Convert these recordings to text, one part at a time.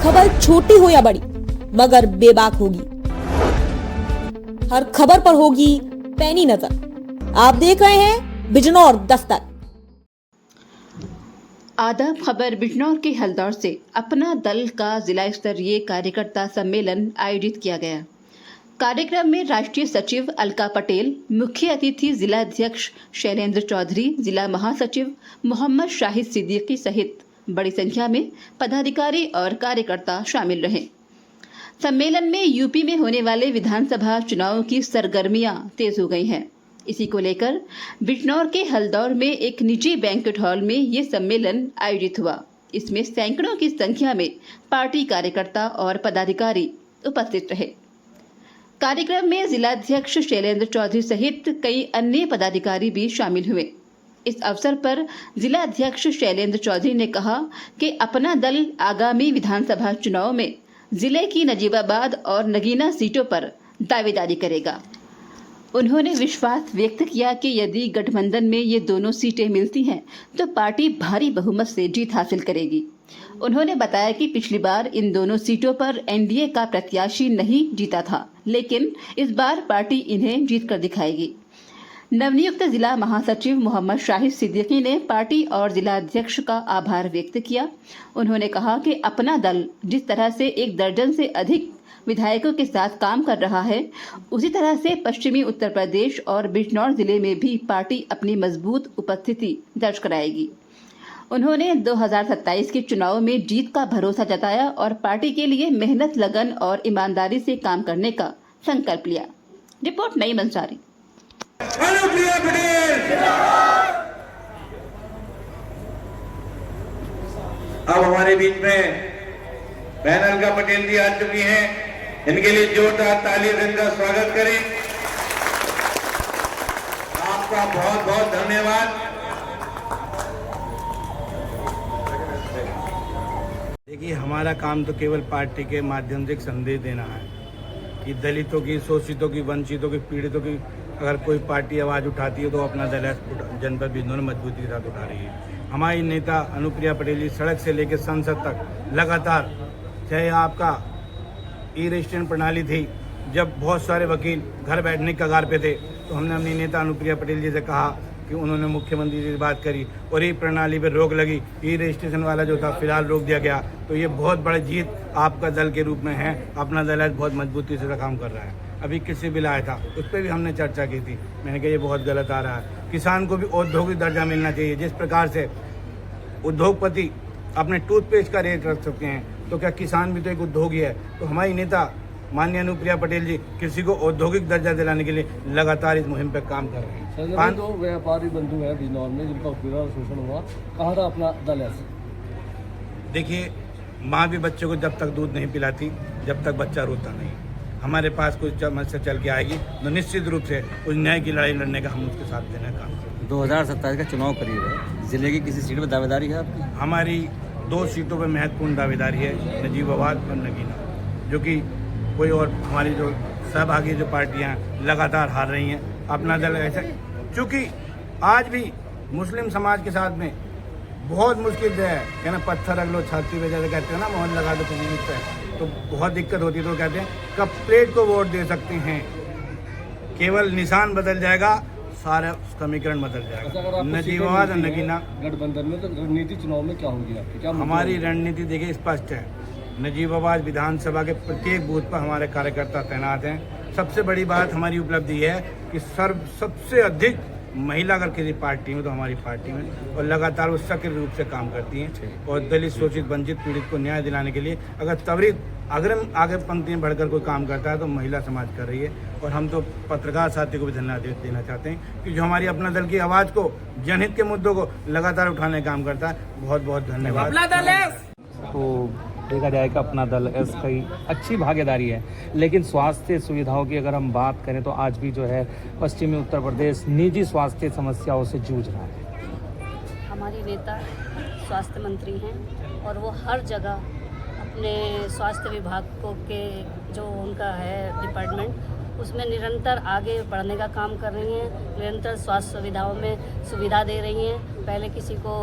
खबर छोटी हो या बड़ी मगर बेबाक होगी। हर खबर पर होगी पैनी नजर। आप देख रहे हैं बिजनौर दस्तक। आदाब। खबर बिजनौर के हल्दौर से अपना दल का जिला स्तरीय कार्यकर्ता सम्मेलन आयोजित किया गया। कार्यक्रम में राष्ट्रीय सचिव अलका पटेल, मुख्य अतिथि जिला अध्यक्ष शैलेंद्र चौधरी, जिला महासचिव मोहम्मद शाहिद सिद्दीकी सहित बड़ी संख्या में पदाधिकारी और कार्यकर्ता शामिल रहे। सम्मेलन में यूपी में होने वाले विधानसभा चुनाव की सरगर्मियां तेज हो गई हैं। इसी को लेकर बिजनौर के हल्दौर में एक निजी बैंक्वेट हॉल में ये सम्मेलन आयोजित हुआ। इसमें सैकड़ों की संख्या में पार्टी कार्यकर्ता और पदाधिकारी उपस्थित रहे। कार्यक्रम में जिलाध्यक्ष शैलेंद्र चौधरी सहित कई अन्य पदाधिकारी भी शामिल हुए। इस अवसर पर जिलाध्यक्ष शैलेंद्र चौधरी ने कहा कि अपना दल आगामी विधानसभा चुनाव में जिले की नजीबाबाद और नगीना सीटों पर दावेदारी करेगा। उन्होंने विश्वास व्यक्त किया कि यदि गठबंधन में ये दोनों सीटें मिलती हैं तो पार्टी भारी बहुमत से जीत हासिल करेगी। उन्होंने बताया कि पिछली बार इन दोनों सीटों पर एनडीए का प्रत्याशी नहीं जीता था, लेकिन इस बार पार्टी इन्हें जीत कर दिखाएगी। नवनियुक्त जिला महासचिव मोहम्मद शाहिद सिद्दीकी ने पार्टी और जिला अध्यक्ष का आभार व्यक्त किया। उन्होंने कहा कि अपना दल जिस तरह से 1 दर्जन से अधिक विधायकों के साथ काम कर रहा है, उसी तरह से पश्चिमी उत्तर प्रदेश और बिजनौर जिले में भी पार्टी अपनी मजबूत उपस्थिति दर्ज कराएगी। उन्होंने 2027 के चुनाव में जीत का भरोसा जताया और पार्टी के लिए मेहनत, लगन और ईमानदारी से काम करने का संकल्प लिया। रिपोर्ट नईम अंसारी। अब हमारे बीच में बहन अलका पटेल जी आ चुकी हैं। इनके लिए जोरदार ताली से इनका स्वागत करें। आपका बहुत बहुत धन्यवाद। देखिए, हमारा काम तो केवल पार्टी के माध्यम से एक संदेश देना है कि दलितों की, शोषितों की, वंचितों की, पीड़ितों की अगर कोई पार्टी आवाज़ उठाती है तो अपना दल जनपद बिजनौर मजबूती के साथ उठा रही है। हमारी नेता अनुप्रिया पटेल जी सड़क से लेकर संसद तक लगातार, चाहे आपका ई रजिस्ट्रेशन प्रणाली थी, जब बहुत सारे वकील घर बैठने के कगार पे थे, तो हमने अपनी नेता अनुप्रिया पटेल जी से कहा कि उन्होंने मुख्यमंत्री जी से बात करी और ये प्रणाली पर रोक लगी। ई रजिस्ट्रेशन वाला जो था फिलहाल रोक दिया गया। तो ये बहुत बड़ी जीत आपका दल के रूप में है। अपना दल आज बहुत मजबूती से काम कर रहा है। अभी किसी बिल आया था, उस पर भी हमने चर्चा की थी। मैंने कहा ये बहुत गलत आ रहा है। किसान को भी औद्योगिक दर्जा मिलना चाहिए। जिस प्रकार से उद्योगपति अपने टूथपेस्ट का रेट रख सकते हैं, तो क्या किसान भी तो एक उद्योग ही है। तो हमारी नेता माननीय अनुप्रिया पटेल जी कृषि को औद्योगिक दर्जा दिलाने के लिए लगातार इस मुहिम पर काम कर रहे हैं। तो व्यापारी बंधु है बिजनौर में जिनका उत्पीड़न शोषण हुआ, कहाँ था अपना दल ऐसे? देखिए, माँ भी बच्चे को जब तक दूध नहीं पिलाती, जब तक बच्चा रोता नहीं। हमारे पास कुछ समस्या चल के आएगी तो निश्चित रूप से उस न्याय की लड़ाई लड़ने का हम उसके साथ देने का काम करेंगे। 2027 का चुनाव करीब है, जिले की किसी सीट पर दावेदारी है आपकी? हमारी 2 सीटों पर महत्वपूर्ण दावेदारी है, नजीबाबाद और नगीना, जो कि कोई और हमारी जो सहभागी जो पार्टियां लगातार हार रही हैं। अपना दल ऐसे, चूँकि आज भी मुस्लिम समाज के साथ में बहुत मुश्किल है, कहना पत्थर रख लो छाती पे, जैसे कहते हैं ना, मोहन लगा दो किसी पे, तो बहुत दिक्कत होती है। तो कहते हैं कब प्लेट को वोट दे सकते हैं, केवल निशान बदल जाएगा, सारा समीकरण बदल जाएगा। नजीबाबाद और नगीना गठबंधन में तो रणनीति चुनाव में क्या होगी आपकी? क्या हमारी रणनीति देखिए स्पष्ट है। नजीबाबाद विधानसभा के प्रत्येक बूथ पर हमारे कार्यकर्ता तैनात हैं। सबसे बड़ी बात हमारी उपलब्धि है कि सबसे अधिक महिला अगर किसी पार्टी में तो हमारी पार्टी में, और लगातार वो सक्रिय रूप से काम करती हैं। और दलित, शोषित, वंचित, पीड़ित को न्याय दिलाने के लिए अगर त्वरित अग्रिम आगे पंक्ति में बढ़कर कोई काम करता है तो महिला समाज कर रही है। और हम तो पत्रकार साथी को भी धन्यवाद देना चाहते हैं कि जो हमारी अपना दल की आवाज़ को, जनहित के मुद्दों को लगातार उठाने का काम करता है। बहुत बहुत धन्यवाद। तो देखा जाए कि अपना दल इसकी अच्छी भागीदारी है, लेकिन स्वास्थ्य सुविधाओं की अगर हम बात करें तो आज भी जो है पश्चिमी उत्तर प्रदेश निजी स्वास्थ्य समस्याओं से जूझ रहा है। हमारी नेता स्वास्थ्य मंत्री हैं और वो हर जगह अपने स्वास्थ्य विभाग को के जो उनका है डिपार्टमेंट, उसमें निरंतर आगे बढ़ने का काम कर रही हैं। निरंतर स्वास्थ्य सुविधाओं में सुविधा दे रही हैं। पहले किसी को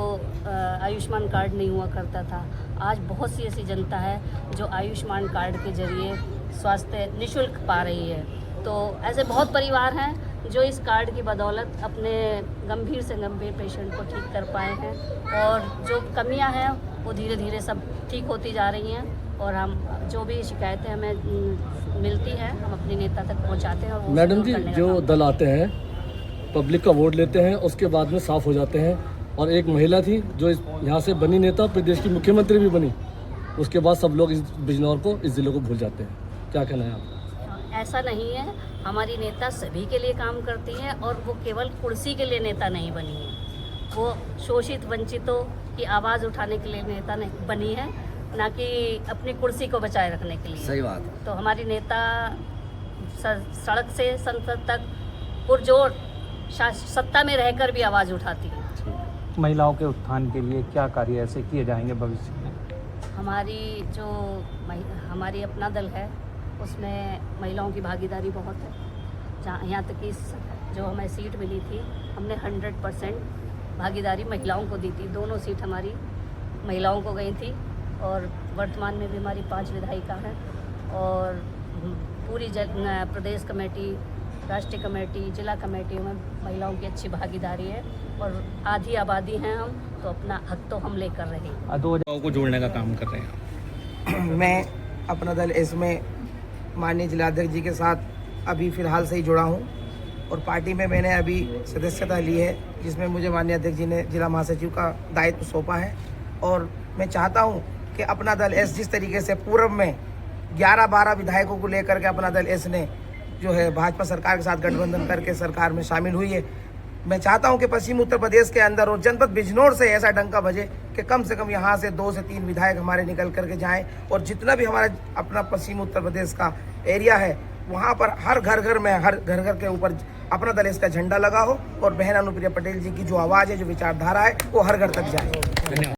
आयुष्मान कार्ड नहीं हुआ करता था, आज बहुत सी ऐसी जनता है जो आयुष्मान कार्ड के जरिए स्वास्थ्य निःशुल्क पा रही है। तो ऐसे बहुत परिवार हैं जो इस कार्ड की बदौलत अपने गंभीर से गंभीर पेशेंट को ठीक कर पाए हैं, और जो कमियां हैं वो धीरे धीरे सब ठीक होती जा रही हैं। और हम जो भी शिकायतें हमें मिलती हैं हम अपने नेता तक पहुंचाते हैं। और वो मैडम दूर जी, करने का जो काम दल आते हैं पब्लिक का वोट लेते हैं, उसके बाद में साफ हो जाते हैं, और एक महिला थी जो यहाँ से बनी नेता, प्रदेश की मुख्यमंत्री भी बनी, उसके बाद सब लोग इस बिजनौर को, इस ज़िले को भूल जाते हैं। क्या कहना है आपका? ऐसा नहीं है, हमारी नेता सभी के लिए काम करती हैं और वो केवल कुर्सी के लिए नेता नहीं बनी है, वो शोषित वंचितों की आवाज़ उठाने के लिए नेता नहीं बनी है, ना कि अपनी कुर्सी को बचाए रखने के लिए। सही बात है। तो हमारी नेता सड़क से संसद तक पुरजोर सत्ता में रहकर भी आवाज़ उठाती है। महिलाओं के उत्थान के लिए क्या कार्य ऐसे किए जाएंगे भविष्य में? हमारी अपना दल है, उसमें महिलाओं की भागीदारी बहुत है। जहाँ यहाँ तक कि जो हमें सीट मिली थी, हमने 100% भागीदारी महिलाओं को दी थी। दोनों सीट हमारी महिलाओं को गई थी, और वर्तमान में भी हमारी 5 विधायिका हैं, और पूरी प्रदेश कमेटी, राष्ट्रीय कमेटी, जिला कमेटियों में महिलाओं की अच्छी भागीदारी है, और आधी आबादी हैं हम, तो अपना हक तो हम लेकर रहे हैं। 2000 को जोड़ने का काम कर रहे हैं। मैं अपना दल इसमें माननीय जिलाध्यक्ष जी के साथ अभी फ़िलहाल से ही जुड़ा हूँ, और पार्टी में मैंने अभी सदस्यता ली है, जिसमें मुझे माननीय अध्यक्ष जी ने जिला महासचिव का दायित्व सौंपा है। और मैं चाहता हूँ कि अपना दल एस जिस तरीके से पूर्व में 11-12 विधायकों को लेकर के अपना दल एस ने जो है भाजपा सरकार के साथ गठबंधन करके सरकार में शामिल हुई है, मैं चाहता हूं कि पश्चिम उत्तर प्रदेश के अंदर और जनपद बिजनौर से ऐसा डंका बजे कि कम से कम यहां से 2 से 3 विधायक हमारे निकल करके जाएं, और जितना भी हमारा अपना पश्चिम उत्तर प्रदेश का एरिया है वहां पर हर घर में, हर घर के ऊपर अपना दल इसका झंडा लगा हो, और बहन अनुप्रिया पटेल जी की जो आवाज़ है, जो विचारधारा है, वो हर घर तक जाए।